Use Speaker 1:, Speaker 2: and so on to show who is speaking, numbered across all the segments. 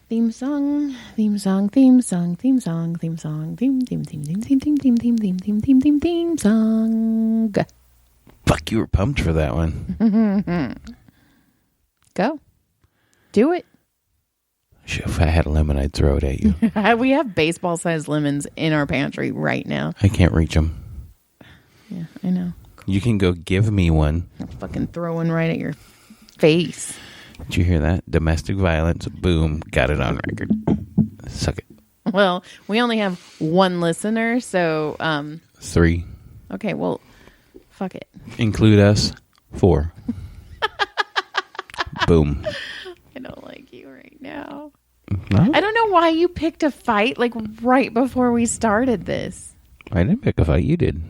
Speaker 1: Theme song, theme song, theme song, theme song, theme song, theme song.
Speaker 2: Fuck, you were pumped for that one.
Speaker 1: Go. Do it.
Speaker 2: If I had a lemon, I'd throw it at you.
Speaker 1: We have baseball-sized lemons in our pantry right now.
Speaker 2: I can't reach them.
Speaker 1: Yeah, I know.
Speaker 2: You can go give me one.
Speaker 1: I'll fucking throw one right at your face.
Speaker 2: Did you hear that? Domestic violence. Boom. Got it on record. Suck it.
Speaker 1: Well, we only have one listener, so...
Speaker 2: 3.
Speaker 1: Okay, well, fuck it.
Speaker 2: Include us. 4. Boom.
Speaker 1: I don't like you right now.
Speaker 2: No?
Speaker 1: I don't know why you picked a fight like right before we started this.
Speaker 2: I didn't pick a fight. You did.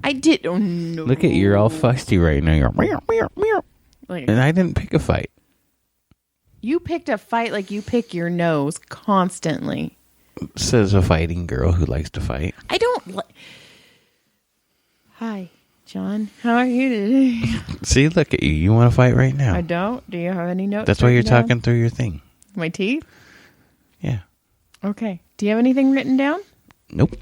Speaker 1: I did. Oh, no.
Speaker 2: Look at you. You're all feisty right now. You're meow, meow, meow.
Speaker 1: Like,
Speaker 2: And I didn't pick a fight.
Speaker 1: you picked a fight like you pick your nose constantly.
Speaker 2: Says a fighting girl who likes to fight.
Speaker 1: I don't Hi, John. How are you today?
Speaker 2: See, look at you. You want to fight right now.
Speaker 1: I don't. Do you have any notes?
Speaker 2: That's why you're
Speaker 1: written down?
Speaker 2: talking through your thing.
Speaker 1: My teeth?
Speaker 2: Yeah.
Speaker 1: Okay. Do you have anything written down?
Speaker 2: Nope.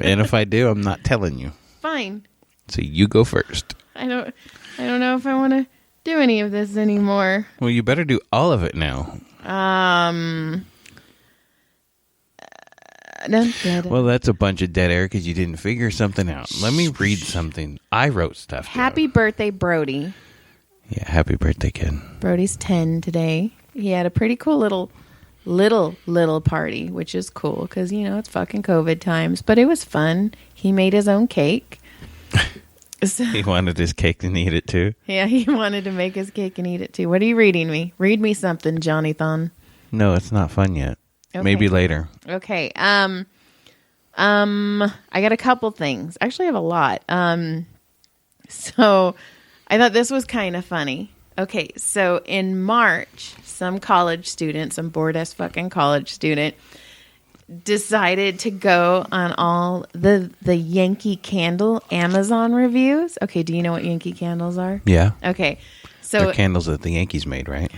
Speaker 2: And if I do, I'm not telling you.
Speaker 1: Fine.
Speaker 2: So you go first.
Speaker 1: I don't know if I want to do any of this anymore.
Speaker 2: Well, you better do all of it now. Well, that's a bunch of dead air because you didn't figure something out. Let me read something. I wrote stuff down.
Speaker 1: Happy birthday, Brody.
Speaker 2: Yeah, happy birthday, kid.
Speaker 1: Brody's 10 today. He had a pretty cool little party, which is cool because, you know, it's fucking COVID times. But it was fun. He made his own cake. So,
Speaker 2: He wanted his cake and eat it too.
Speaker 1: yeah, he wanted to make his cake and eat it too. What are you reading me? Read me something, Johnny Thon.
Speaker 2: No, it's not fun yet.
Speaker 1: Okay.
Speaker 2: Maybe later.
Speaker 1: Okay. I got a couple things. Actually, I have a lot. So I thought this was kind of funny. Okay, so in March, some college student, some bored-ass fucking college student, decided to go on all the Yankee candle Amazon reviews. Okay, do you know what Yankee candles are?
Speaker 2: Yeah.
Speaker 1: Okay, so...
Speaker 2: They're candles that the Yankees made, right?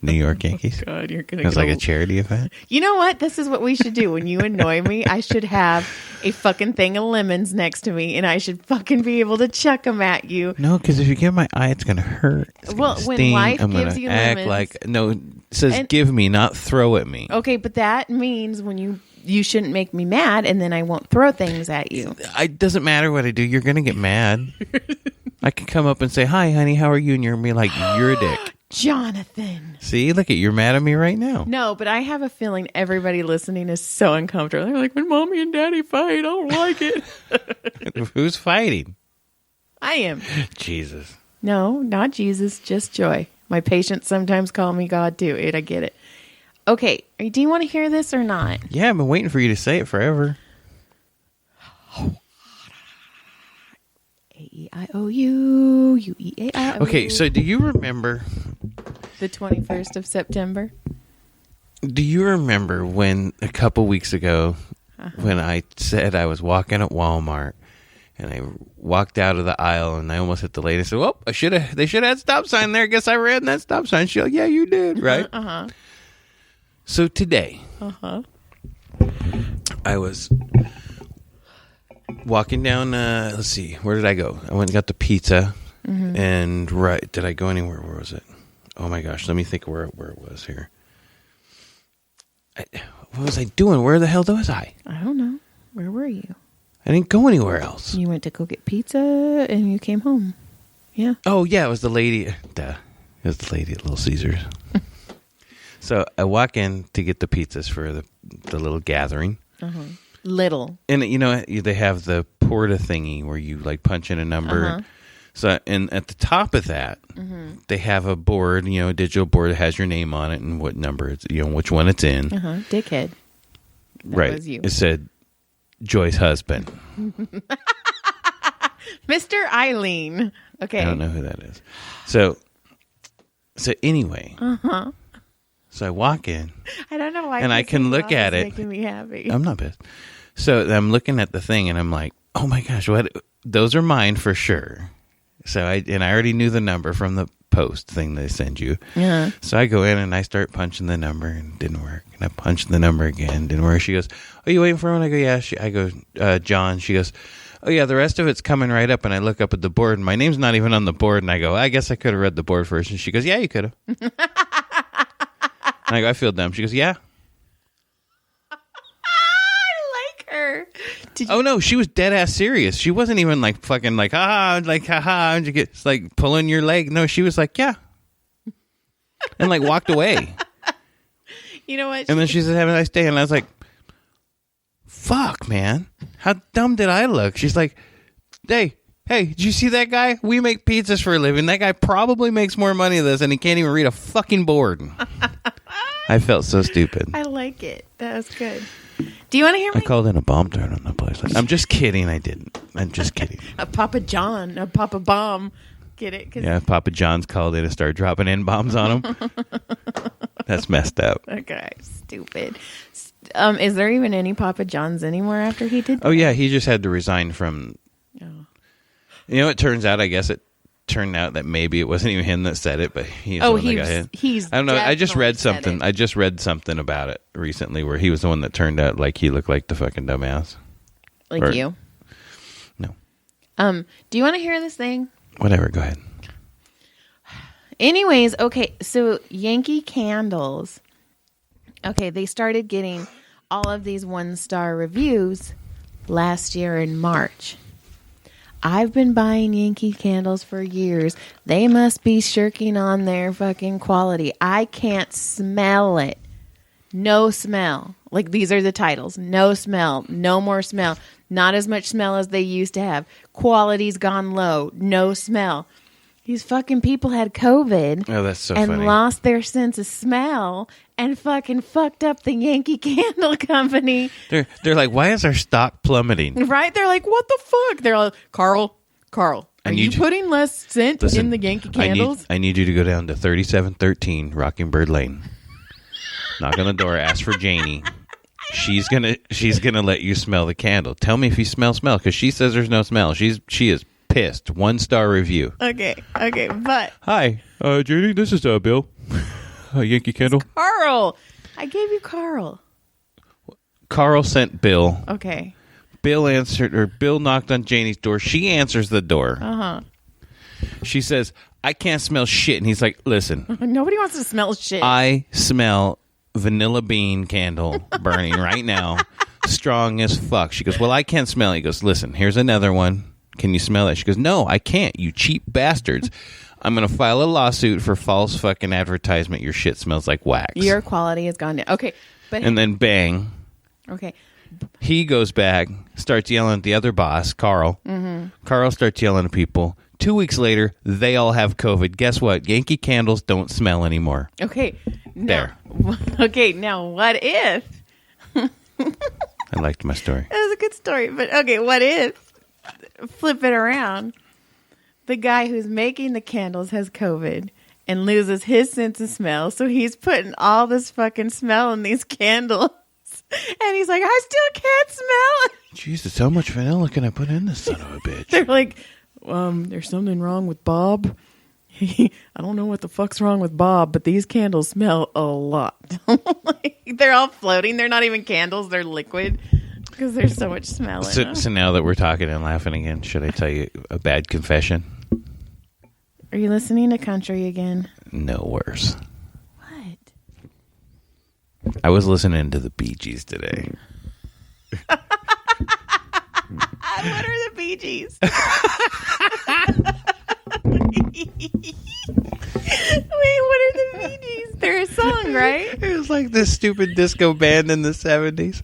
Speaker 2: New York Yankees.
Speaker 1: God, you're gonna
Speaker 2: It was like a charity event.
Speaker 1: You know what? This is what we should do. When you annoy me, I should have a fucking thing of lemons next to me, and I should fucking be able to chuck them at you.
Speaker 2: No, because if you give my eye, it's going to hurt. It's
Speaker 1: Well,
Speaker 2: gonna
Speaker 1: when
Speaker 2: sting.
Speaker 1: life
Speaker 2: I'm
Speaker 1: gives
Speaker 2: gonna
Speaker 1: you
Speaker 2: act
Speaker 1: lemons-
Speaker 2: like... No, it says give me, not throw at me.
Speaker 1: Okay, but that means when you shouldn't make me mad, and then I won't throw things at you.
Speaker 2: It doesn't matter what I do. You're going to get mad. I can come up and say, hi, honey, how are you? And you're going to be like, you're a dick.
Speaker 1: Jonathan.
Speaker 2: See, look at you're mad at me right now.
Speaker 1: No, but I have a feeling everybody listening is so uncomfortable. They're like, when mommy and daddy fight, I don't like it.
Speaker 2: Who's fighting?
Speaker 1: I am.
Speaker 2: Jesus.
Speaker 1: No, not Jesus, just Joy. My patients sometimes call me God too. I get it. Okay, do you want to hear this or not?
Speaker 2: Yeah, I've been waiting for you to say it forever.
Speaker 1: A-E-I-O-U, U-E-A-I-O.
Speaker 2: Okay, so do you remember...
Speaker 1: The 21st of September?
Speaker 2: Do you remember when a couple weeks ago when I said I was walking at Walmart and I walked out of the aisle and I almost hit the lady and said, well, they should have had stop sign there. I guess I ran that stop sign. She's like, yeah, you did, right?
Speaker 1: Uh-huh.
Speaker 2: So today,
Speaker 1: Uh-huh.
Speaker 2: I was walking down, let's see, where did I go? I went and got the pizza and did I go anywhere? Where was it? Oh my gosh, let me think where it was here. What was I doing? Where the hell was I?
Speaker 1: I don't know. Where were you?
Speaker 2: I didn't go anywhere else.
Speaker 1: You went to go get pizza and you came home. Yeah.
Speaker 2: Oh, yeah, it was the lady. It was the lady at Little Caesars. So I walk in to get the pizzas for the little gathering.
Speaker 1: Uh-huh. Little.
Speaker 2: And, you know, they have the porta thingy where you, like, punch in a number.
Speaker 1: Uh-huh.
Speaker 2: So, and at the top of that, they have a board, you know, a digital board that has your name on it and what number it's, you know, which one it's in.
Speaker 1: Uh-huh. Dickhead. That
Speaker 2: Right.
Speaker 1: was you.
Speaker 2: It said, Joy's husband.
Speaker 1: Mr. Eileen. Okay.
Speaker 2: I don't know who that is. So anyway.
Speaker 1: Uh-huh.
Speaker 2: So I walk in.
Speaker 1: I don't know why.
Speaker 2: And I can look at it.
Speaker 1: Making me happy.
Speaker 2: I'm not pissed. So I'm looking at the thing and I'm like, oh my gosh, what? Those are mine for sure. So I already knew the number from the post thing they send you.
Speaker 1: Yeah.
Speaker 2: So I go in and I start punching the number and it didn't work. And I punched the number again, didn't work. She goes, "Are you waiting for one?" I go, "Yeah." I go, "John." She goes, "Oh yeah, the rest of it's coming right up." And I look up at the board and my name's not even on the board. And I go, "I guess I could have read the board first." And she goes, "Yeah, you could have." And I go, "I feel dumb." She goes, "Yeah."
Speaker 1: Her.
Speaker 2: Oh no, she was dead ass serious. She wasn't even like fucking like haha, and you get like pulling your leg. No, she was like, "Yeah," and like walked away.
Speaker 1: You know what?
Speaker 2: And then she said, "Have a nice day." And I was like, "Fuck, man, how dumb did I look?" She's like, Hey, did you see that guy? We make pizzas for a living. That guy probably makes more money than this, and he can't even read a fucking board." I felt so stupid.
Speaker 1: I like it. That was good. Do you want to hear me?
Speaker 2: I called in a bomb threat on the place. I'm just kidding. I didn't. I'm just kidding.
Speaker 1: A Papa John, a Papa Bomb. Get it?
Speaker 2: Yeah, Papa John's called in and started dropping N-bombs on him. That's messed up.
Speaker 1: Okay, stupid. Is there even any Papa John's anymore after he did that?
Speaker 2: Oh, yeah. He just had to resign from...
Speaker 1: Oh.
Speaker 2: You know, it turns out, I guess it turned out that maybe it wasn't even him that said it, but he's the one that got hit.
Speaker 1: He's
Speaker 2: I don't know. I just read something.
Speaker 1: It.
Speaker 2: I just read something about it recently where he was the one that turned out like he looked like the fucking dumbass.
Speaker 1: Like you?
Speaker 2: No.
Speaker 1: Do you want to hear this thing?
Speaker 2: Whatever. Go ahead.
Speaker 1: Anyways, okay. So Yankee candles. Okay, they started getting all of these 1-star reviews last year in March. I've been buying Yankee candles for years. They must be shirking on their fucking quality. I can't smell it. No smell. Like, these are the titles. No smell. No more smell. Not as much smell as they used to have. Quality's gone low. No smell. These fucking people had COVID.
Speaker 2: Oh, that's so
Speaker 1: and
Speaker 2: funny.
Speaker 1: Lost their sense of smell and fucking fucked up the Yankee Candle Company.
Speaker 2: They're like, why is our stock plummeting?
Speaker 1: Right? They're like, what the fuck? They're like, Carl, are you putting less scent in the Yankee candles?
Speaker 2: I need you to go down to 3713 Rockingbird Lane. Knock on the door, ask for Janie. She's gonna let you smell the candle. Tell me if you smell, because she says there's no smell. She is pissed. 1-star review.
Speaker 1: Okay, but
Speaker 2: hi, Janie. This is Bill. Yankee Candle.
Speaker 1: Carl. I gave you Carl.
Speaker 2: Carl sent Bill.
Speaker 1: Okay.
Speaker 2: Bill knocked on Janie's door. She answers the door.
Speaker 1: Uh-huh.
Speaker 2: She says, "I can't smell shit." And he's like, "Listen.
Speaker 1: Nobody wants to smell shit.
Speaker 2: I smell vanilla bean candle burning right now. Strong as fuck." She goes, "Well, I can't smell it." He goes, "Listen, here's another one. Can you smell that?" She goes, "No, I can't, you cheap bastards. I'm going to file a lawsuit for false fucking advertisement. Your shit smells like wax."
Speaker 1: Your quality has gone down. Okay.
Speaker 2: And then bang.
Speaker 1: Okay.
Speaker 2: He goes back, starts yelling at the other boss, Carl. Mm-hmm. Carl starts yelling at people. 2 weeks later, they all have COVID. Guess what? Yankee candles don't smell anymore.
Speaker 1: Okay.
Speaker 2: There.
Speaker 1: Okay, now what if?
Speaker 2: I liked my story.
Speaker 1: That was a good story. But okay, what if? Flip it around. The guy who's making the candles has COVID and loses his sense of smell. So he's putting all this fucking smell in these candles. And he's like, I still can't smell it.
Speaker 2: Jesus, how much vanilla can I put in this son of a bitch?
Speaker 1: They're like, there's something wrong with Bob. I don't know what the fuck's wrong with Bob, but these candles smell a lot. They're all floating. They're not even candles. They're liquid because there's so much smell in them.
Speaker 2: So now that we're talking and laughing again, should I tell you a bad confession?
Speaker 1: Are you listening to country again?
Speaker 2: No, worse.
Speaker 1: What?
Speaker 2: I was listening to the Bee Gees today.
Speaker 1: What are the Bee Gees? Wait, what are the Bee Gees? They're a song, right?
Speaker 2: It was like this stupid disco band in the 70s.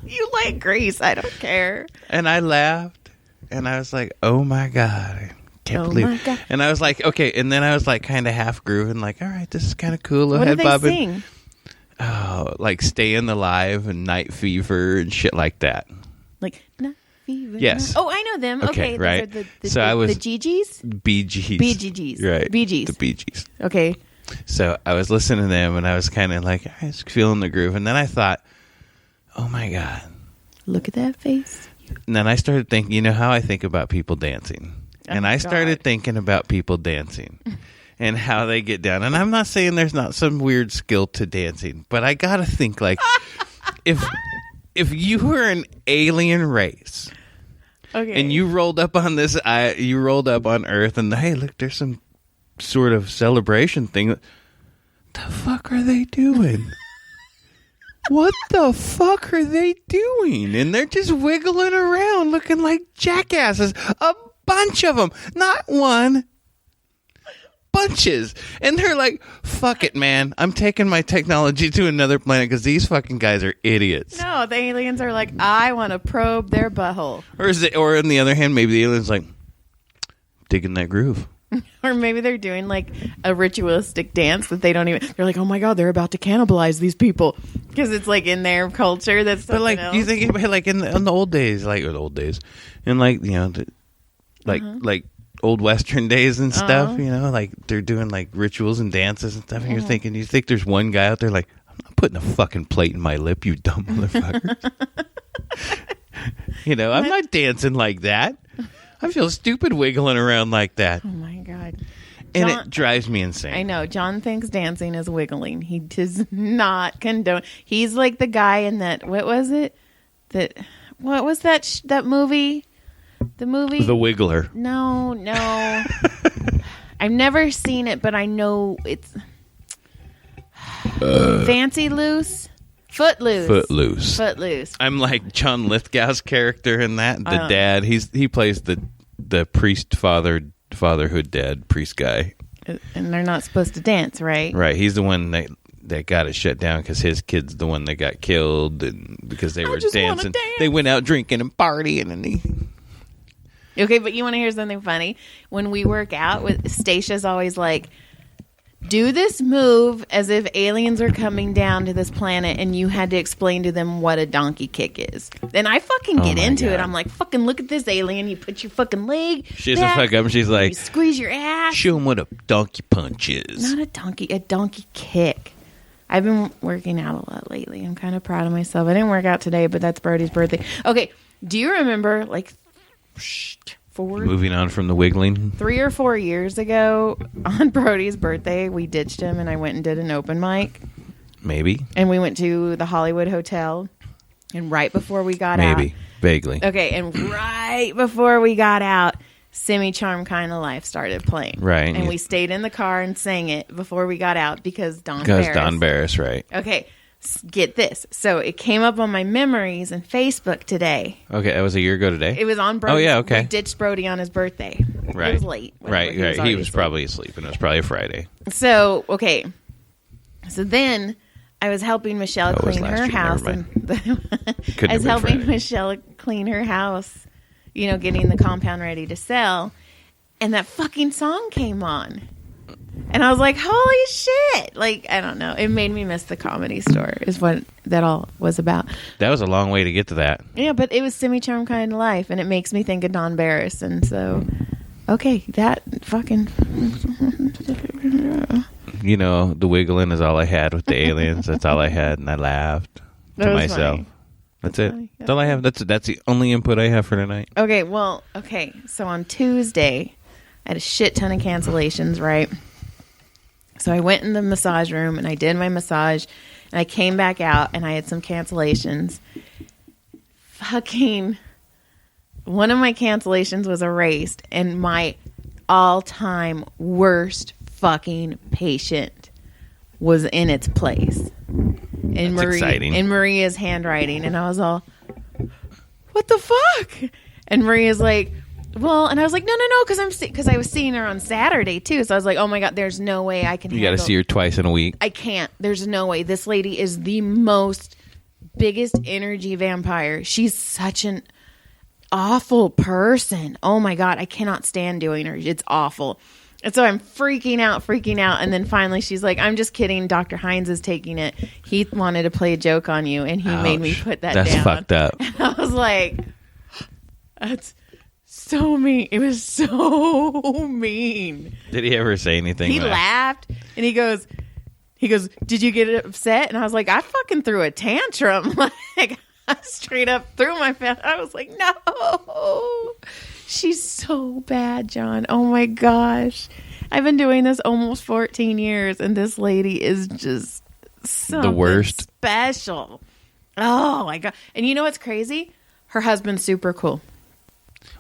Speaker 1: You like Grease. I don't care.
Speaker 2: And I laughed. And I was like, oh my God. I can't believe it.
Speaker 1: God.
Speaker 2: And I was like, okay. And then I was like kind of half grooving, like, all right, this is kind of cool.
Speaker 1: What do they sing?
Speaker 2: Oh, like Staying Alive and Night Fever and shit like that.
Speaker 1: Like, Night Fever.
Speaker 2: Yes.
Speaker 1: Oh, I know them. Okay,
Speaker 2: right.
Speaker 1: Those are
Speaker 2: So I was
Speaker 1: the Gee-Gees?
Speaker 2: Bee Gees.
Speaker 1: Bee Gees.
Speaker 2: Right.
Speaker 1: Bee Gees.
Speaker 2: The Bee Gees.
Speaker 1: Okay.
Speaker 2: So I was listening to them and I was kind of like, I was feeling the groove. And then I thought, oh my God.
Speaker 1: Look at that face.
Speaker 2: And then I started thinking, you know how I think about people dancing. and I started thinking about people dancing and how they get down. And I'm not saying there's not some weird skill to dancing, but I gotta think like if you were an alien race, and you rolled up on you rolled up on Earth, and hey, look, there's some sort of celebration thing. The fuck are they doing? What the fuck are they doing? And they're just wiggling around looking like jackasses. A bunch of them. Not one. Bunches. And they're like, fuck it, man. I'm taking my technology to another planet because these fucking guys are idiots.
Speaker 1: No, the aliens are like, I want to probe their butthole.
Speaker 2: Or on the other hand, maybe the alien's like, digging that groove.
Speaker 1: Or maybe they're doing like a ritualistic dance that they don't even. They're like, oh my god, they're about to cannibalize these people because it's like in their culture. That's
Speaker 2: but like,
Speaker 1: else.
Speaker 2: you think about like in the old days, and like like old Western days and stuff. Like they're doing like rituals and dances and stuff. And you're thinking, you think there's one guy out there like, I'm not putting a fucking plate in my lip, you dumb motherfucker. I'm not dancing like that. I feel stupid wiggling around like that.
Speaker 1: Oh, my God.
Speaker 2: And it drives me insane.
Speaker 1: I know. John thinks dancing is wiggling. He does not condone. He's like the guy in that, what was it? What was that movie? The movie?
Speaker 2: The Wiggler.
Speaker 1: No. I've never seen it, but I know it's Fancy Loose. Footloose. I'm like John Lithgow's character in that. The dad. He plays the priest fatherhood dad priest guy. And they're not supposed to dance, right?
Speaker 2: Right. He's the one that got it shut down because his kid's the one that got killed, and because they were dancing. They went out drinking and partying, and
Speaker 1: Okay, but you want to hear something funny? When we work out, Stacia's always like, do this move as if aliens are coming down to this planet and you had to explain to them what a donkey kick is. And I fucking get into it. I'm like, fucking look at this alien. You put your fucking leg
Speaker 2: She doesn't fuck up. She's like,
Speaker 1: you squeeze your ass.
Speaker 2: Show them what a donkey punch is.
Speaker 1: Not a donkey kick. I've been working out a lot lately. I'm kind of proud of myself. I didn't work out today, but that's Brody's birthday. Okay, do you remember like...
Speaker 2: Moving on from the wiggling.
Speaker 1: 3 or 4 years ago, on Brody's birthday, we ditched him and I went and did an open mic.
Speaker 2: Maybe.
Speaker 1: And we went to the Hollywood Hotel. And right before we got out...
Speaker 2: Maybe. Vaguely.
Speaker 1: Okay, and right before we got out, Semi-Charm Kind of Life started playing.
Speaker 2: Right.
Speaker 1: And we stayed in the car and sang it before we got out because Don
Speaker 2: Barris, right.
Speaker 1: Okay. Get this. So it came up on my memories and Facebook today.
Speaker 2: Okay, that was a year ago today?
Speaker 1: It was on Brody.
Speaker 2: Oh, yeah, okay.
Speaker 1: We ditched Brody on his birthday.
Speaker 2: Right.
Speaker 1: It was late.
Speaker 2: Right. He was probably asleep, and it was probably a Friday.
Speaker 1: So, okay. So then I was helping Michelle clean her house. I was helping Michelle clean her house, getting the compound ready to sell. And that fucking song came on. And I was like, holy shit. Like, I don't know. It made me miss the Comedy Store is what that all was about.
Speaker 2: That was a long way to get to that.
Speaker 1: Yeah, but it was Semi-Charm Kind of Life. And it makes me think of Don Barris. And so, okay, that fucking...
Speaker 2: the wiggling is all I had with the aliens. That's all I had. And I laughed to myself.
Speaker 1: Funny.
Speaker 2: That's it. That's all I have. That's the only input I have for tonight.
Speaker 1: Okay. So on Tuesday, I had a shit ton of cancellations, right? So I went in the massage room and I did my massage and I came back out and I had some cancellations. Fucking one of my cancellations was erased and my all-time worst fucking patient was in its place.
Speaker 2: That's exciting.
Speaker 1: In Maria's handwriting. And I was all, what the fuck? And Maria's like, well, and I was like, no, because I was seeing her on Saturday too. So I was like, oh my God, there's no way I can.
Speaker 2: You got to see her twice in a week.
Speaker 1: I can't. There's no way. This lady is the biggest energy vampire. She's such an awful person. Oh my God, I cannot stand doing her. It's awful. And so I'm freaking out. And then finally she's like, I'm just kidding. Dr. Hines is taking it. He wanted to play a joke on you and he made me put that down.
Speaker 2: That's fucked up.
Speaker 1: And I was like, that's so mean. It was so mean.
Speaker 2: Did he ever say anything?
Speaker 1: He laughed and he goes, did you get upset? And I was like, I fucking threw a tantrum. Like, I straight up threw my face. I was like, no. She's so bad, John. Oh my gosh. I've been doing this almost 14 years, and this lady is just something
Speaker 2: the worst.
Speaker 1: Special. Oh my God. And you know what's crazy? Her husband's super cool.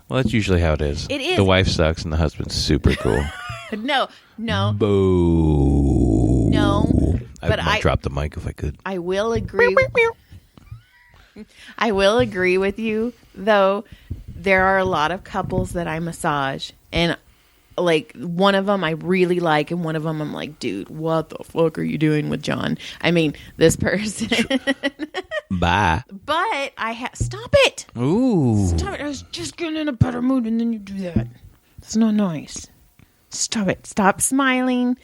Speaker 2: Well, that's usually how it is.
Speaker 1: It is.
Speaker 2: The wife sucks and the husband's super cool.
Speaker 1: No.
Speaker 2: Boo.
Speaker 1: No.
Speaker 2: I might drop the mic if I could.
Speaker 1: I will agree. I will agree with you, though. There are a lot of couples that I massage, and like one of them I really like, and one of them I'm like, dude, what the fuck are you doing with John? I mean, this person.
Speaker 2: Bye.
Speaker 1: But stop it.
Speaker 2: Ooh.
Speaker 1: Stop it. I was just getting in a better mood, and then you do that. It's not nice. Stop it. Stop smiling.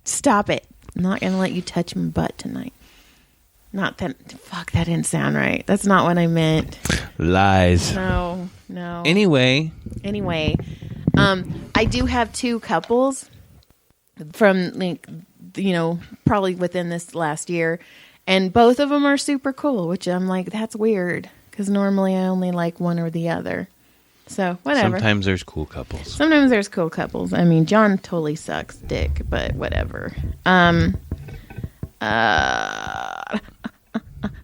Speaker 1: Stop it. I'm not going to let you touch my butt tonight. Not that. Fuck, that didn't sound right. That's not what I meant.
Speaker 2: Lies.
Speaker 1: No.
Speaker 2: Anyway.
Speaker 1: I do have two couples from, like, probably within this last year. And both of them are super cool, which I'm like, that's weird. Because normally I only like one or the other. So, whatever.
Speaker 2: Sometimes there's cool couples.
Speaker 1: I mean, John totally sucks dick, but whatever.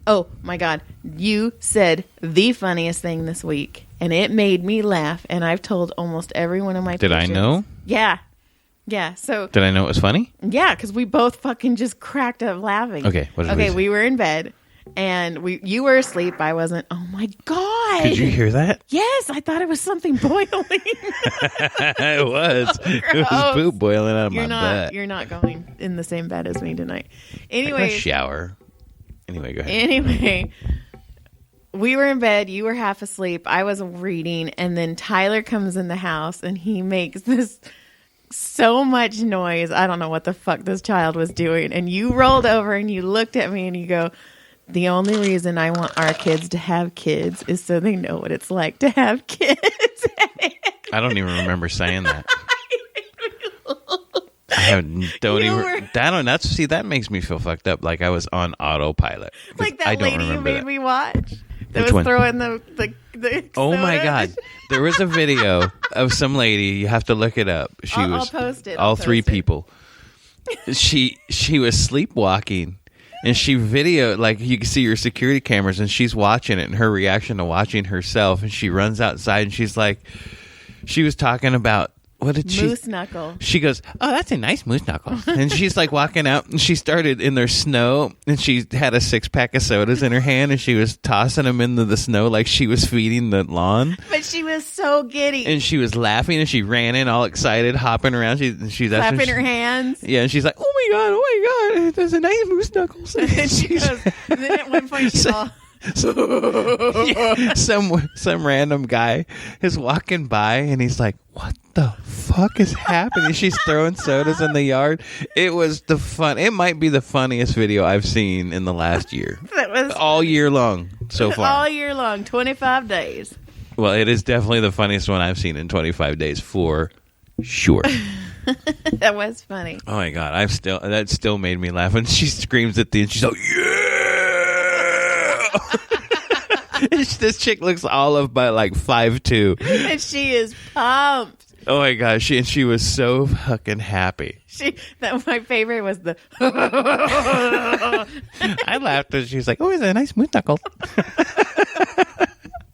Speaker 1: Oh, my God. You said the funniest thing this week, and it made me laugh, and I've told almost every one of my
Speaker 2: Did I know?
Speaker 1: Yeah. Yeah, so...
Speaker 2: Did I know it was funny?
Speaker 1: Yeah, because we both fucking just cracked up laughing.
Speaker 2: Okay, what did we say?
Speaker 1: We were in bed, and you were asleep. I wasn't. Oh, my God.
Speaker 2: Did you hear that?
Speaker 1: Yes, I thought it was something boiling.
Speaker 2: It was. It was poop boiling out of my butt.
Speaker 1: You're not going in the same bed as me tonight.
Speaker 2: Anyway.
Speaker 1: Anyway.
Speaker 2: Shower. Anyway, go ahead.
Speaker 1: Anyway, we were in bed. You were half asleep. I was reading, and then Tyler comes in the house, and he makes this so much noise. I don't know what the fuck this child was doing. And you rolled over, and you looked at me, and you go, the only reason I want our kids to have kids is so they know what it's like to have kids.
Speaker 2: I don't even remember saying that. I don't even. That makes me feel fucked up. Like I was on autopilot.
Speaker 1: Like that lady you made me watch. That
Speaker 2: Which
Speaker 1: was
Speaker 2: one?
Speaker 1: throwing the
Speaker 2: Oh
Speaker 1: soda.
Speaker 2: my God! There was a video of some lady. You have to look it up.
Speaker 1: I'll post it.
Speaker 2: All three people. She was sleepwalking. And she videoed, like, you can see your security cameras, and she's watching it, and her reaction to watching herself, and she runs outside, and she's like, she was talking about, what did she?
Speaker 1: Moose knuckle.
Speaker 2: She goes, oh, that's a nice moose knuckle. And she's like walking out, and she started in their snow, and she had a 6-pack of sodas in her hand, and she was tossing them into the snow like she was feeding the lawn.
Speaker 1: But she was so giddy.
Speaker 2: And she was laughing, and she ran in all excited, hopping around. She's
Speaker 1: clapping her hands.
Speaker 2: Yeah, and she's like, oh my God, there's a nice moose knuckles.
Speaker 1: And she goes, and then at one point she's all...
Speaker 2: Yeah, some random guy is walking by, and he's like, what the fuck is happening? She's throwing sodas in the yard. It might be the funniest video I've seen in the last year.
Speaker 1: That was
Speaker 2: all year long so far.
Speaker 1: All year long, 25 days.
Speaker 2: Well, it is definitely the funniest one I've seen in 25 days for sure.
Speaker 1: That was funny.
Speaker 2: Oh my God, that still made me laugh. And she screams at the end. She's like, yeah. This chick looks all of but like 5'2",
Speaker 1: and she is pumped.
Speaker 2: Oh my gosh, she was so fucking happy.
Speaker 1: My favorite was the.
Speaker 2: I laughed and she was like, "Oh, it's a nice moose knuckle."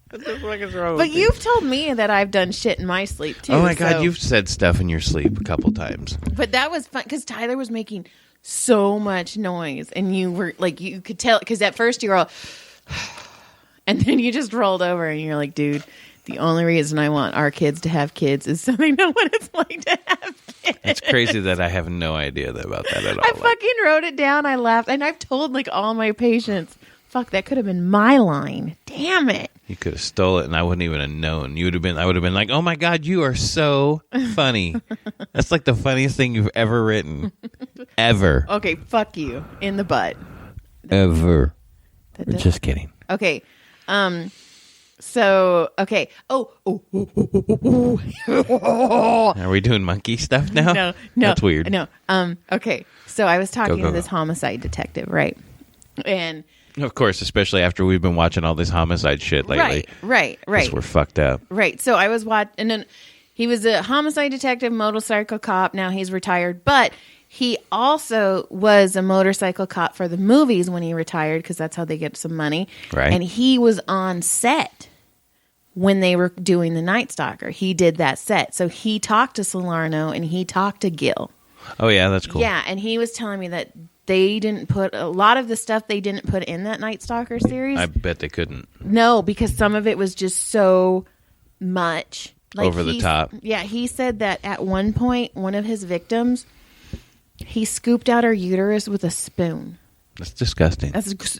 Speaker 2: What the fuck is wrong?
Speaker 1: But you've told me that I've done shit in my sleep too.
Speaker 2: Oh my God, you've said stuff in your sleep a couple times.
Speaker 1: But that was fun because Tyler was making so much noise, and you were like, you could tell because at first you were all. And then you just rolled over and you're like, dude, the only reason I want our kids to have kids is so they know what it's like to have kids.
Speaker 2: It's crazy that I have no idea about that at all.
Speaker 1: I fucking wrote it down. I laughed. And I've told like all my patients, fuck, that could have been my line. Damn it.
Speaker 2: You could have stole it and I wouldn't even have known. I would have been like, oh my God, you are so funny. That's like the funniest thing you've ever written. Ever.
Speaker 1: Okay, fuck you. In the butt.
Speaker 2: Ever. Just kidding.
Speaker 1: Okay. So, okay. Oh.
Speaker 2: Are we doing monkey stuff now?
Speaker 1: No.
Speaker 2: That's weird.
Speaker 1: No. Okay. So I was talking to this homicide detective, right? And
Speaker 2: Of course, especially after we've been watching all this homicide shit lately.
Speaker 1: Right.
Speaker 2: 'Cause we're fucked up.
Speaker 1: Right. So I was watching, and then he was a homicide detective, motorcycle cop. Now he's retired, but he also was a motorcycle cop for the movies when he retired because that's how they get some money.
Speaker 2: Right.
Speaker 1: And he was on set when they were doing the Night Stalker. He did that set. So he talked to Salerno and he talked to Gil.
Speaker 2: Oh, yeah, that's cool.
Speaker 1: Yeah, and he was telling me that they didn't put a lot of the stuff they didn't put in that Night Stalker series.
Speaker 2: I bet they couldn't.
Speaker 1: No, because some of it was just so much.
Speaker 2: Over the top.
Speaker 1: Yeah, he said that at one point, one of his victims, he scooped out her uterus with a spoon.
Speaker 2: That's disgusting.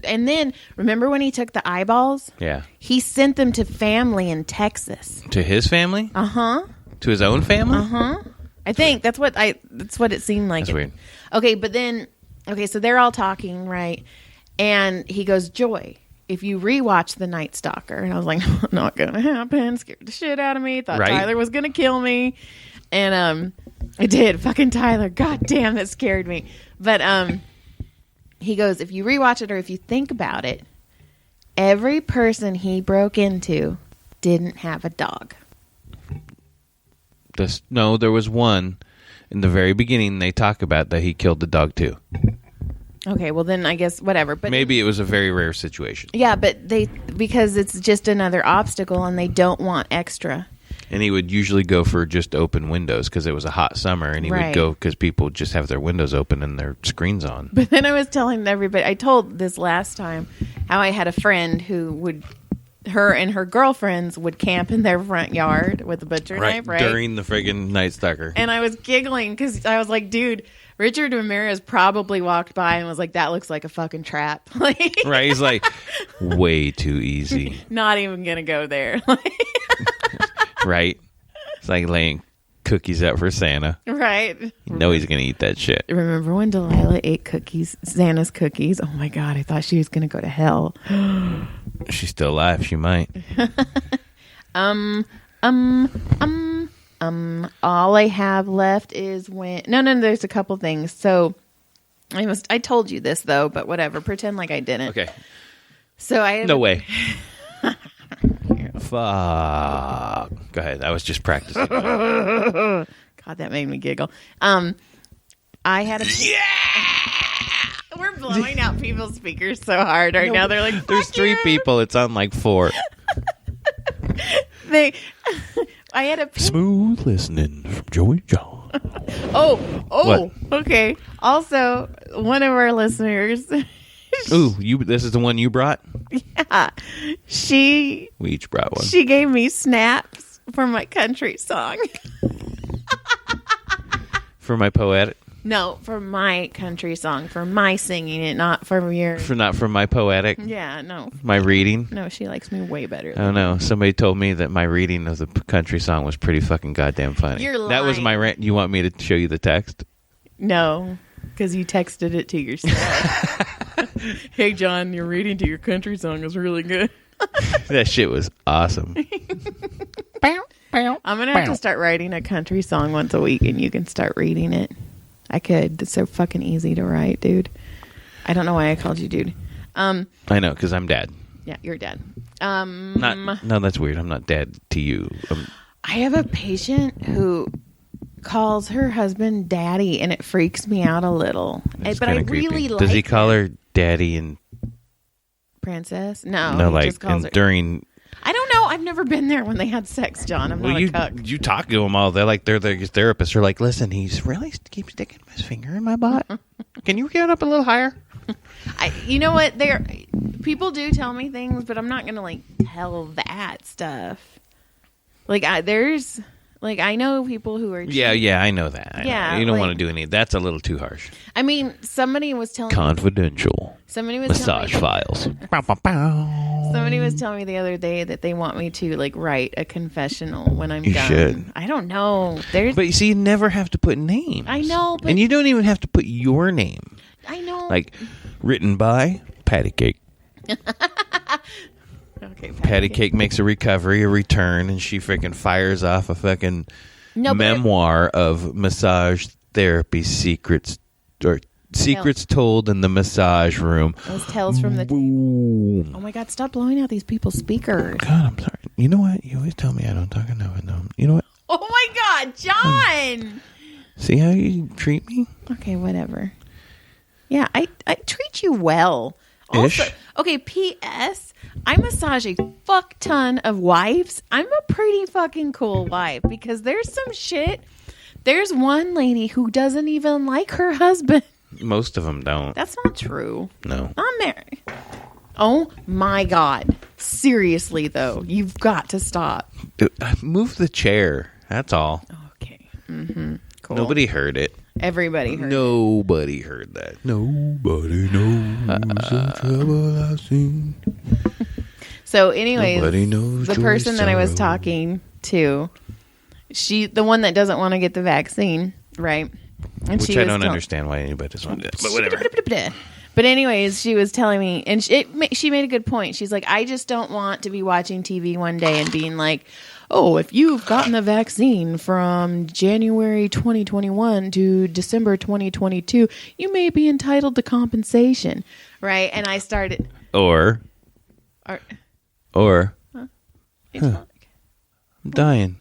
Speaker 1: And then, remember when he took the eyeballs?
Speaker 2: Yeah.
Speaker 1: He sent them to family in Texas.
Speaker 2: To his family?
Speaker 1: Uh-huh.
Speaker 2: To his own family?
Speaker 1: Uh-huh. I think that's what it seemed like.
Speaker 2: That's weird.
Speaker 1: Okay, but then, so they're all talking, right? And he goes, Joy, if you rewatch The Night Stalker, and I was like, not gonna happen. Scared the shit out of me. Thought
Speaker 2: right?
Speaker 1: Tyler was gonna kill me, and I did. Fucking Tyler, god damn, that scared me. But he goes, if you rewatch it or if you think about it, every person he broke into didn't have a dog.
Speaker 2: No, there was one in the very beginning. They talk about that he killed the dog too.
Speaker 1: Okay, well then I guess whatever. But
Speaker 2: maybe it was a very rare situation.
Speaker 1: Yeah, but because it's just another obstacle and they don't want extra.
Speaker 2: And he would usually go for just open windows because it was a hot summer, and he would go because people just have their windows open and their screens on.
Speaker 1: But then I was telling everybody, I told this last time how I had a friend who her and her girlfriends would camp in their front yard with a butcher knife, right?
Speaker 2: During the friggin' Night Stalker.
Speaker 1: And I was giggling because I was like, dude, Richard Ramirez probably walked by and was like, that looks like a fucking trap.
Speaker 2: Right, he's like, way too easy.
Speaker 1: Not even going to go there.
Speaker 2: Right? It's like laying cookies out for Santa.
Speaker 1: Right.
Speaker 2: You know he's going to eat that shit.
Speaker 1: Remember when Delilah ate Santa's cookies? Oh my God, I thought she was going to go to hell.
Speaker 2: She's still alive. She might.
Speaker 1: All I have left is when... No, there's a couple things. So, I told you this, though, but whatever. Pretend like I didn't.
Speaker 2: Okay.
Speaker 1: So,
Speaker 2: No way. Fuck. Go ahead. I was just practicing.
Speaker 1: God, that made me giggle. I had a... Yeah! We're blowing out people's speakers so hard right now. They're like,
Speaker 2: there's 3 people. It's on like 4.
Speaker 1: I had a
Speaker 2: smooth listening from Joey John.
Speaker 1: Oh,
Speaker 2: what?
Speaker 1: Okay. Also, one of our listeners.
Speaker 2: Ooh, this is the one you brought?
Speaker 1: Yeah. We
Speaker 2: each brought one.
Speaker 1: She gave me snaps for my country song.
Speaker 2: For my poetic?
Speaker 1: No, for my country song, for my singing it, not for yours.
Speaker 2: Not for my poetic?
Speaker 1: Yeah, no.
Speaker 2: My reading?
Speaker 1: No, she likes me way better.
Speaker 2: I don't know. Somebody told me that my reading of the country song was pretty fucking goddamn funny.
Speaker 1: You're lying.
Speaker 2: That was my rant. You want me to show you the text?
Speaker 1: No, because you texted it to yourself. Hey, John, your reading to your country song is really good.
Speaker 2: That shit was awesome.
Speaker 1: I'm going to have to start writing a country song once a week, and you can start reading it. I could. It's so fucking easy to write, dude. I don't know why I called you dude.
Speaker 2: I know, because I'm dad.
Speaker 1: Yeah, you're dad.
Speaker 2: No, that's weird. I'm not dad to you.
Speaker 1: I have a patient who calls her husband daddy, and it freaks me out a little. But I really like.
Speaker 2: Does he call her daddy and
Speaker 1: princess? No,
Speaker 2: no,
Speaker 1: he
Speaker 2: like
Speaker 1: just calls her
Speaker 2: during.
Speaker 1: I don't know. I've never been there when they had sex, John. I'm not a cuck.
Speaker 2: You talk to them all. They're like they're their therapists. They're like, listen, he's really keeps sticking his finger in my butt. Can you get up a little higher?
Speaker 1: You know what? People do tell me things, but I'm not gonna like tell that stuff. Like I know people who are.
Speaker 2: Yeah, I know that. I know. You don't want to do any. That's a little too harsh.
Speaker 1: I mean, somebody was telling
Speaker 2: confidential.
Speaker 1: Somebody was
Speaker 2: massage files.
Speaker 1: Somebody was telling me the other day that they want me to like write a confessional when I'm done.
Speaker 2: Should.
Speaker 1: I don't know.
Speaker 2: But you see, you never have to put names.
Speaker 1: I know,
Speaker 2: and you don't even have to put your name.
Speaker 1: I know.
Speaker 2: Like written by Patty Cake.
Speaker 1: Okay,
Speaker 2: Patty Cake makes a return, and she freaking fires off a fucking memoir of massage therapy secrets or Secrets told in the massage room.
Speaker 1: Those tales from the table. Oh my God, stop blowing out these people's speakers.
Speaker 2: God, I'm sorry. You know what? You always tell me I don't talk enough. You know what?
Speaker 1: Oh my God, John!
Speaker 2: See how you treat me?
Speaker 1: Okay, whatever. Yeah, I treat you well. Also, okay, P.S. I massage a fuck ton of wives. I'm a pretty fucking cool wife because there's some shit. There's one lady who doesn't even like her husband.
Speaker 2: Most of them don't.
Speaker 1: That's not true.
Speaker 2: No.
Speaker 1: I'm married. Oh my God. Seriously, though, you've got to stop.
Speaker 2: Move the chair. That's all.
Speaker 1: Okay. Mm-hmm. Cool.
Speaker 2: Nobody heard it.
Speaker 1: Everybody heard
Speaker 2: Nobody heard that. Nobody knows the trouble I've seen.
Speaker 1: So anyways,
Speaker 2: Nobody knows
Speaker 1: the person that I was talking to, the one that doesn't want to get the vaccine, right? And
Speaker 2: Which I don't understand why anybody doesn't want to do it, but whatever.
Speaker 1: But anyways, she was telling me, and she made a good point. She's like, I just don't want to be watching TV one day and being like, oh, if you've gotten the vaccine from January 2021 to December 2022, you may be entitled to compensation, right? And I started...
Speaker 2: Or...
Speaker 1: Huh?
Speaker 2: I'm dying.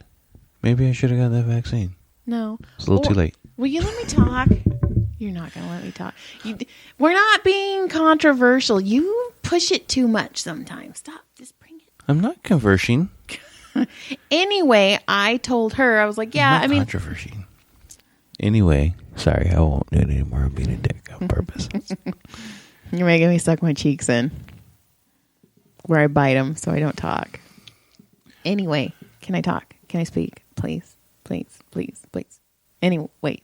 Speaker 2: Maybe I should have got that vaccine.
Speaker 1: No.
Speaker 2: It's a little too late.
Speaker 1: Will you let me talk? You're not going to let me talk. We're not being controversial. You push it too much sometimes. Stop. Just bring it.
Speaker 2: I'm not conversing.
Speaker 1: Anyway, I told her, I was like, yeah, I mean...
Speaker 2: controversing. Anyway, sorry, I won't do it anymore. I'm being a dick on purpose.
Speaker 1: You're making me suck my cheeks in. Where I bite them so I don't talk. Anyway, can I talk? Can I speak? Please, please, please, please. Anyways.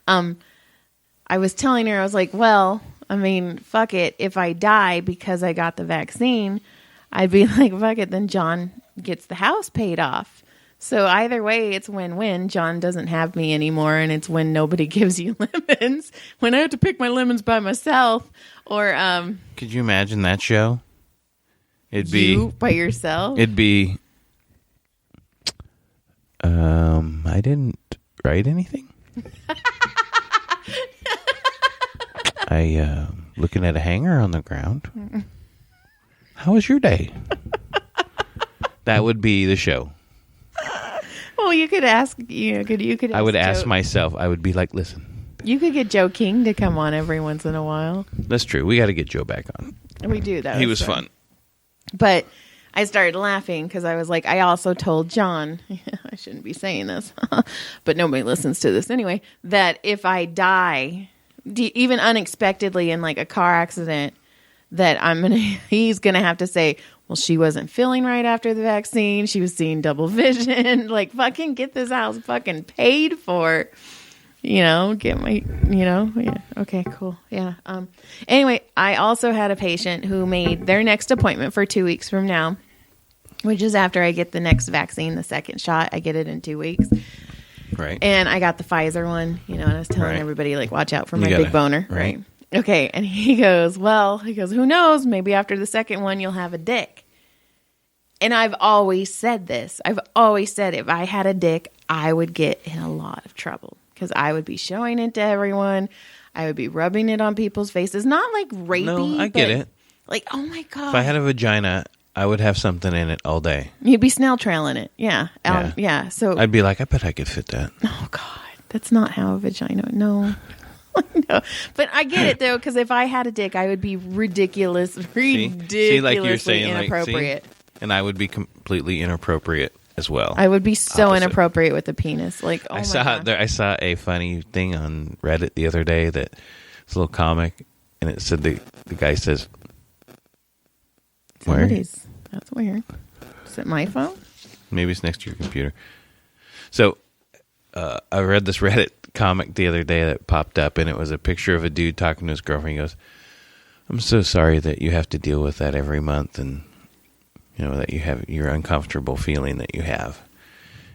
Speaker 1: I was telling her, I was like, well, I mean, fuck it. If I die because I got the vaccine, I'd be like, fuck it. Then John gets the house paid off. So either way, it's win-win. John doesn't have me anymore, and it's when nobody gives you lemons. When I have to pick my lemons by myself, or
Speaker 2: could you imagine that show? It'd be
Speaker 1: you by yourself.
Speaker 2: It'd be. I didn't write anything. I looking at a hanger on the ground. How was your day? That would be the show.
Speaker 1: Well, you could ask. You could.
Speaker 2: I would ask myself. I would be like, listen.
Speaker 1: You could get Joe King to come on every once in a while.
Speaker 2: That's true. We got to get Joe back on.
Speaker 1: We do that.
Speaker 2: He was fun.
Speaker 1: But I started laughing because I was like, I also told John, I shouldn't be saying this, but nobody listens to this anyway, that if I die, even unexpectedly in like a car accident, that he's going to have to say, well, she wasn't feeling right after the vaccine. She was seeing double vision. Like, fucking get this house fucking paid for. Get my, yeah. Okay, cool. Yeah. Anyway, I also had a patient who made their next appointment for 2 weeks from now, which is after I get the next vaccine, the second shot. I get it in 2 weeks.
Speaker 2: Right.
Speaker 1: And I got the Pfizer one, and I was telling everybody, like, watch out for my big boner. Right. Okay. And he goes, who knows? Maybe after the second one, you'll have a dick. And I've always said this. I've always said if I had a dick, I would get in a lot of trouble. Because I would be showing it to everyone. I would be rubbing it on people's faces. Not like rapey.
Speaker 2: No, I get it.
Speaker 1: Like, oh my God.
Speaker 2: If I had a vagina, I would have something in it all day.
Speaker 1: You'd be snail trailing it. Yeah. Yeah. So
Speaker 2: I'd be like, I bet I could fit that.
Speaker 1: Oh God. That's not how a vagina. No. No. But I get it though, because if I had a dick, I would be ridiculously
Speaker 2: like you're saying,
Speaker 1: inappropriate.
Speaker 2: And I would be completely inappropriate as well.
Speaker 1: I would be so inappropriate with a penis. Like, oh
Speaker 2: I saw a funny thing on Reddit the other day that it's a little comic, and it said the guy says,
Speaker 1: Somebody's. That's weird. Is it my phone?
Speaker 2: Maybe it's next to your computer. So I read this Reddit comic the other day that popped up, and it was a picture of a dude talking to his girlfriend. He goes, I'm so sorry that you have to deal with that every month, and that you have your uncomfortable feeling that you have.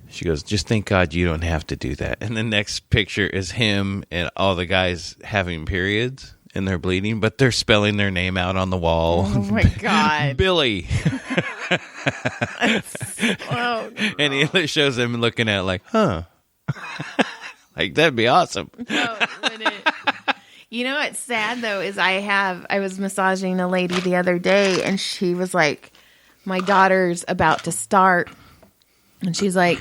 Speaker 2: She goes, just thank God you don't have to do that. And the next picture is him and all the guys having periods and they're bleeding, but they're spelling their name out on the wall.
Speaker 1: Oh my God.
Speaker 2: Billy.
Speaker 1: Oh,
Speaker 2: and he shows him looking at it like, huh. Like, that'd be awesome.
Speaker 1: No, wouldn't. You know what's sad though is I was massaging a lady the other day and she was like, my daughter's about to start, and she's like,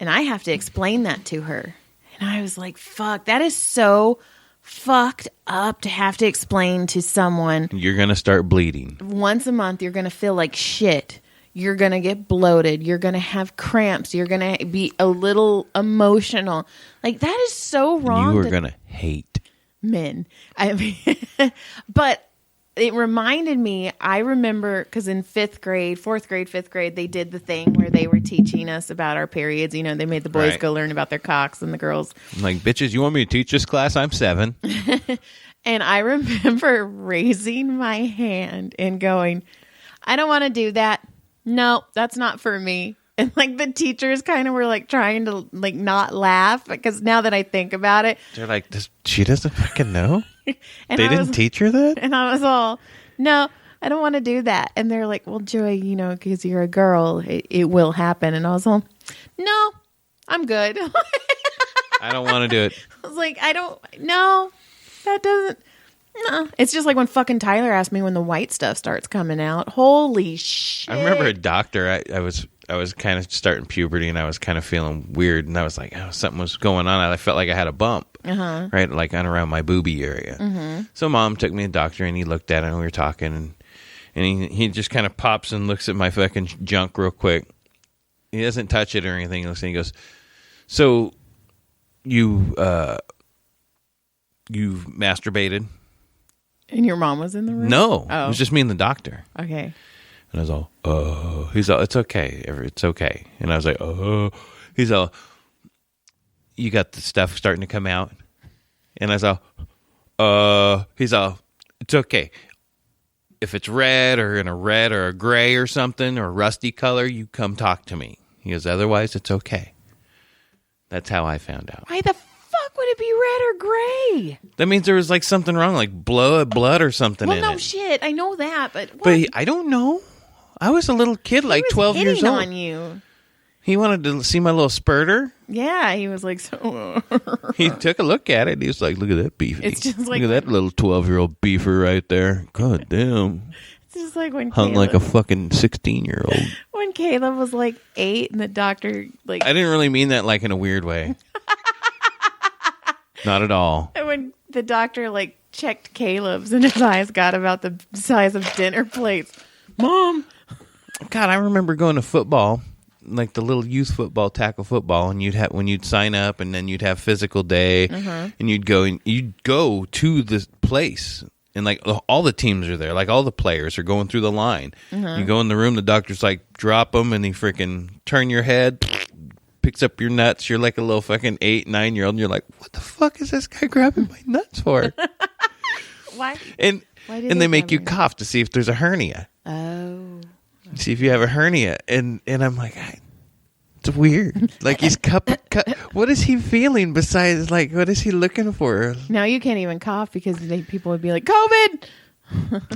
Speaker 1: and I have to explain that to her. And I was like, fuck, that is so fucked up to have to explain to someone.
Speaker 2: You're going to start bleeding.
Speaker 1: Once a month, you're going to feel like shit. You're going to get bloated. You're going to have cramps. You're going to be a little emotional. Like, that is so wrong.
Speaker 2: You are going to hate
Speaker 1: men. I mean, but it reminded me, I remember, because in 4th grade, 5th grade, they did the thing where they were teaching us about our periods. You know, they made the boys go learn about their cocks and the girls.
Speaker 2: I'm like, bitches, you want me to teach this class? I'm 7.
Speaker 1: And I remember raising my hand and going, I don't want to do that. No, that's not for me. And like the teachers kind of were like trying to like not laugh, because now that I think about it,
Speaker 2: they're like, she doesn't fucking know.
Speaker 1: And
Speaker 2: they didn't teach her that?
Speaker 1: And I was all, no, I don't want to do that. And they're like, well, Joy, you know, because you're a girl, it will happen. And I was all, no, I'm good.
Speaker 2: I don't want to do it.
Speaker 1: I was like, no, that doesn't, no. It's just like when fucking Tyler asked me when the white stuff starts coming out. Holy shit.
Speaker 2: I remember a doctor, I was kind of starting puberty and I was kind of feeling weird, and I was like, oh, something was going on. I felt like I had a bump, right? Like on around my boobie area. So mom took me to the doctor and he looked at it and we were talking, and he just kind of pops and looks at my fucking junk real quick. He doesn't touch it or anything. He looks and he goes, so you've masturbated?
Speaker 1: And your mom was in the room?
Speaker 2: No.
Speaker 1: Oh.
Speaker 2: It was just me and the doctor.
Speaker 1: Okay.
Speaker 2: And I was all, oh. He's all, it's okay. It's okay. And I was like, oh. He's all, you got the stuff starting to come out? And I was all, he's all, it's okay. If it's red or in a red or a gray or something or a rusty color, you come talk to me. He goes, otherwise, it's okay. That's how I found out.
Speaker 1: Why the fuck would it be red or gray?
Speaker 2: That means there was like something wrong, like blood or something in it.
Speaker 1: Well, no shit. I know that, but what?
Speaker 2: But I don't know. I was a little kid, like 12 years old.
Speaker 1: On you.
Speaker 2: He wanted to see my little spurter.
Speaker 1: Yeah, he was like, so.
Speaker 2: He took a look at it. He was like, look at that beef.
Speaker 1: It's just like,
Speaker 2: look at that little 12-year-old beefer right there. God damn.
Speaker 1: It's just like when
Speaker 2: hung
Speaker 1: Caleb,
Speaker 2: like a fucking 16-year-old.
Speaker 1: When Caleb was like 8 and the doctor like.
Speaker 2: I didn't really mean that like in a weird way. Not at all.
Speaker 1: And when the doctor like checked Caleb's and his eyes got about the size of dinner plates. Mom.
Speaker 2: God, I remember going to football, like the little youth football, tackle football, and when you'd sign up, and then you'd have physical day, and you'd go to the place, and like all the teams are there, like all the players are going through the line. You go in the room, the doctor's like, drop them, and he freaking turn your head, picks up your nuts. You're like a little fucking 8, 9-year-old, and you're like, what the fuck is this guy grabbing my nuts for?
Speaker 1: Why?
Speaker 2: And they make you cough to see if there's a hernia.
Speaker 1: Oh.
Speaker 2: See if you have a hernia, and I'm like, it's weird. Like he's what is he feeling besides like what is he looking for?
Speaker 1: Now you can't even cough because people would be like COVID.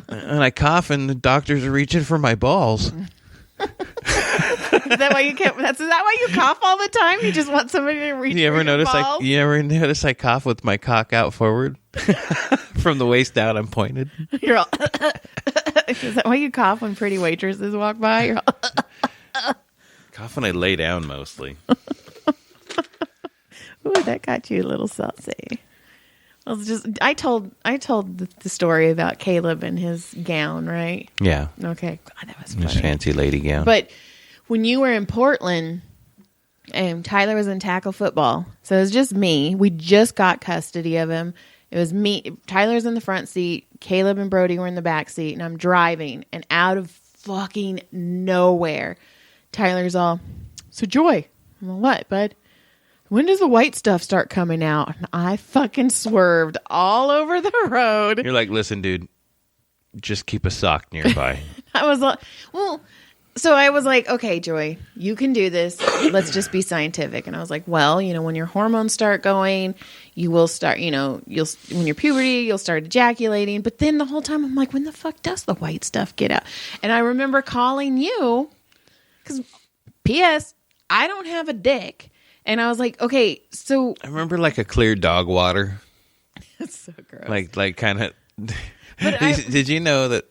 Speaker 2: And I cough, and the doctors are reaching for my balls.
Speaker 1: Is that why you can't? Is that why you cough all the time? You just want somebody to reach.
Speaker 2: You ever notice?
Speaker 1: Balls?
Speaker 2: You ever notice I cough with my cock out forward, from the waist down? I'm pointed.
Speaker 1: You're all. Is that why you cough when pretty waitresses walk by? You're all,
Speaker 2: cough when I lay down mostly.
Speaker 1: Ooh, that got you a little saucy. I told the story about Caleb and his gown, right?
Speaker 2: Yeah.
Speaker 1: Okay. God, that was funny.
Speaker 2: His fancy lady gown.
Speaker 1: But when you were in Portland, Tyler was in tackle football, so it was just me. We just got custody of him. It was me. Tyler's in the front seat. Caleb and Brody were in the back seat, and I'm driving. And out of fucking nowhere, Tyler's all, so Joy, I'm all, what, bud? When does the white stuff start coming out? And I fucking swerved all over the road.
Speaker 2: You're like, listen, dude, just keep a sock nearby.
Speaker 1: I was like, well... So I was like, okay, Joy, you can do this. Let's just be scientific. And I was like, well, when your hormones start going, you will start, when you're puberty, you'll start ejaculating. But then the whole time I'm like, when the fuck does the white stuff get out? And I remember calling you because, P.S., I don't have a dick. And I was like, okay, so.
Speaker 2: I remember like a clear dog water.
Speaker 1: That's so gross.
Speaker 2: Like kind of. Did you know that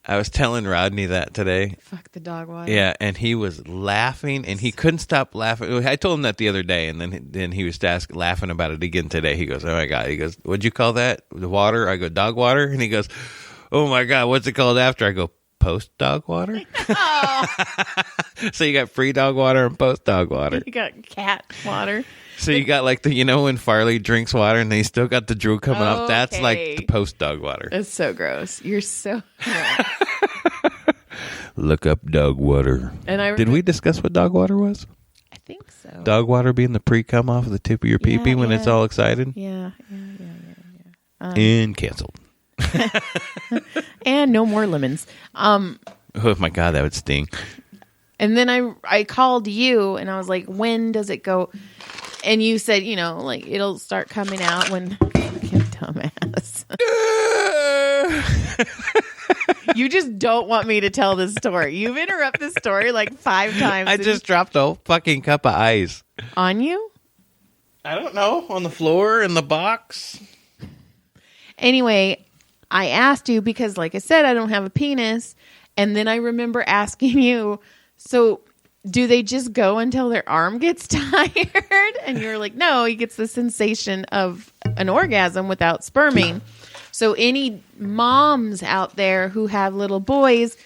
Speaker 2: I was telling Rodney that today?
Speaker 1: Fuck the dog water.
Speaker 2: Yeah, and he was laughing, and he couldn't stop laughing. I told him that the other day, and then he was laughing about it again today. He goes, "Oh my God!" He goes, "What'd you call that? The water?" I go, "Dog water," and he goes, "Oh my God, what's it called after?" I go, "Post dog water." So you got pre dog water and post dog water.
Speaker 1: You got cat water.
Speaker 2: So you got like when Farley drinks water and they still got the drool coming off. That's like the post dog water.
Speaker 1: That's so gross. You're so.
Speaker 2: Look up dog water. And did we discuss what dog water was?
Speaker 1: I think so.
Speaker 2: Dog water being the pre cum off of the tip of your pee-pee when it's all excited.
Speaker 1: Yeah.
Speaker 2: And canceled.
Speaker 1: And no more lemons.
Speaker 2: Oh my God, that would sting.
Speaker 1: And then I called you and I was like, when does it go? And you said, like it'll start coming out when fucking dumbass. You just don't want me to tell this story. You've interrupted this story like 5 times.
Speaker 2: I just dropped a whole fucking cup of ice.
Speaker 1: On you?
Speaker 2: I don't know. On the floor, in the box.
Speaker 1: Anyway, I asked you because, like I said, I don't have a penis. And then I remember asking you, so do they just go until their arm gets tired? And you're like, no, he gets the sensation of an orgasm without sperming. So any moms out there who have little boys,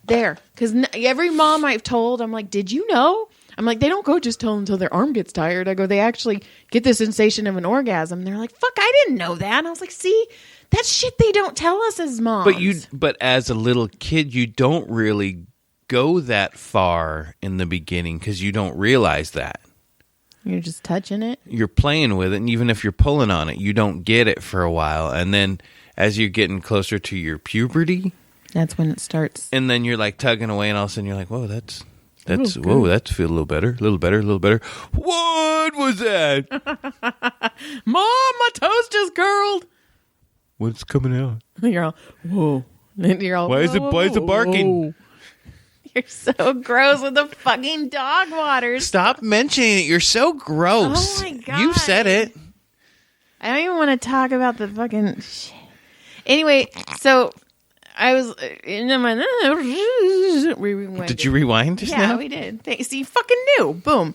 Speaker 1: because every mom I've told, I'm like, did you know? I'm like, they don't go just until their arm gets tired. I go, they actually get the sensation of an orgasm. They're like, fuck, I didn't know that. And I was like, see, that's shit they don't tell us as moms.
Speaker 2: But as a little kid, you don't really go that far in the beginning because you don't realize that.
Speaker 1: You're just touching it.
Speaker 2: You're playing with it, and even if you're pulling on it, you don't get it for a while. And then as you're getting closer to your puberty,
Speaker 1: that's when it starts.
Speaker 2: And then you're like tugging away, and all of a sudden you're like, whoa, that's whoa, that's feel a little better. What was that?
Speaker 1: Mom, my toes just curled.
Speaker 2: What's coming out?
Speaker 1: You're all, whoa. And you're all,
Speaker 2: why is it barking?
Speaker 1: Whoa. You're so gross with the fucking dog waters.
Speaker 2: Stop mentioning it. You're so gross.
Speaker 1: Oh my God.
Speaker 2: You said it.
Speaker 1: I don't even want to talk about the fucking shit. Anyway, so I was in my.
Speaker 2: Did you rewind just now?
Speaker 1: Yeah, we did. So you fucking knew. Boom.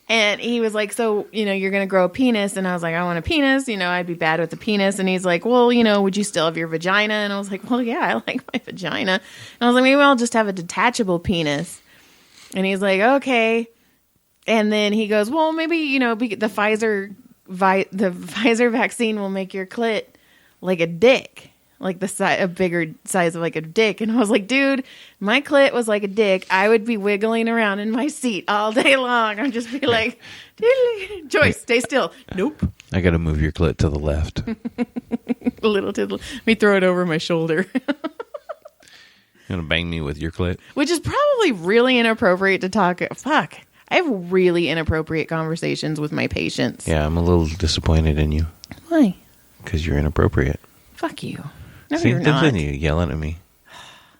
Speaker 1: And he was like, so, you're going to grow a penis. And I was like, I want a penis. I'd be bad with the penis. And he's like, well, would you still have your vagina? And I was like, well, yeah, I like my vagina. And I was like, maybe I'll just have a detachable penis. And he's like, okay. And then he goes, well, maybe, the Pfizer vaccine will make your clit like a dick. Like a bigger size of like a dick. And I was like, dude, my clit was like a dick. I would be wiggling around in my seat all day long. I'd just be like, Joyce, stay still. Nope.
Speaker 2: I got to move your clit to the left.
Speaker 1: A little to the, let me throw it over my shoulder.
Speaker 2: You going to bang me with your clit?
Speaker 1: Which is probably really inappropriate to talk. Fuck. I have really inappropriate conversations with my patients.
Speaker 2: Yeah, I'm a little disappointed in you.
Speaker 1: Why?
Speaker 2: Because you're inappropriate.
Speaker 1: Fuck you. No,
Speaker 2: See,
Speaker 1: you're not.
Speaker 2: You yelling at me,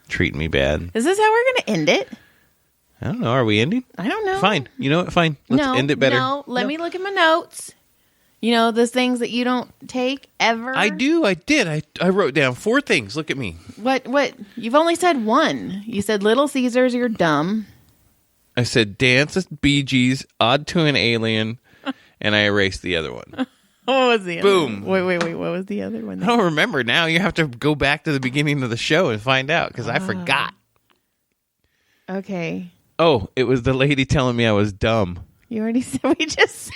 Speaker 2: treating me bad.
Speaker 1: Is this how we're going to end it?
Speaker 2: I don't know. Are we ending?
Speaker 1: I don't know.
Speaker 2: Fine. You know what? Fine. Let's end it better.
Speaker 1: No, let me look at my notes. Those things that you don't take ever.
Speaker 2: I do. I did. I wrote down 4 things. Look at me.
Speaker 1: What? You've only said 1. You said Little Caesars, you're dumb.
Speaker 2: I said dance at beegees, odd to an alien, and I erased the other one.
Speaker 1: What was the other
Speaker 2: Boom.
Speaker 1: one? Wait. What was the other one?
Speaker 2: I don't remember now. You have to go back to the beginning of the show and find out because I forgot.
Speaker 1: Okay.
Speaker 2: Oh, it was the lady telling me I was dumb.
Speaker 1: You already said we just...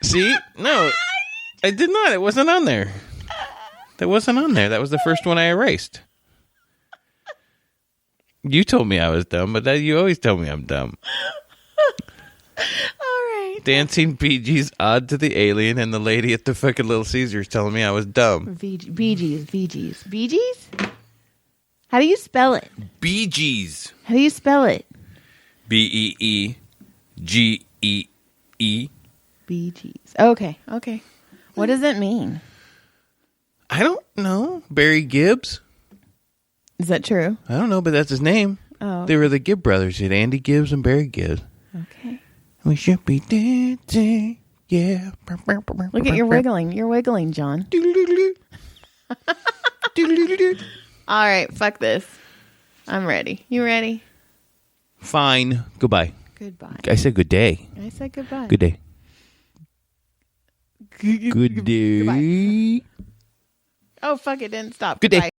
Speaker 2: See? No, I did not. It wasn't on there. That wasn't on there. That was the first one I erased. You told me I was dumb, but you always tell me I'm dumb.
Speaker 1: All right.
Speaker 2: Dancing beegees, odd to the alien, and the lady at the fucking Little Caesars telling me I was dumb.
Speaker 1: Beegees. Beegees? How do you spell it?
Speaker 2: Beegees.
Speaker 1: How do you spell it?
Speaker 2: Beegee.
Speaker 1: Beegees. Okay. What does it mean?
Speaker 2: I don't know. Barry Gibbs?
Speaker 1: Is that true?
Speaker 2: I don't know, but that's his name.
Speaker 1: Oh.
Speaker 2: They were the Gibb brothers. You had Andy Gibbs and Barry Gibbs.
Speaker 1: Okay.
Speaker 2: We should be dancing. Yeah.
Speaker 1: Look at your wiggling. You're wiggling, John. All right, fuck this. I'm ready. You ready?
Speaker 2: Fine. Goodbye.
Speaker 1: Goodbye.
Speaker 2: I said good day.
Speaker 1: I said goodbye.
Speaker 2: Good day. Good day.
Speaker 1: Goodbye. Oh, fuck, it didn't stop.
Speaker 2: Good day.
Speaker 1: Goodbye.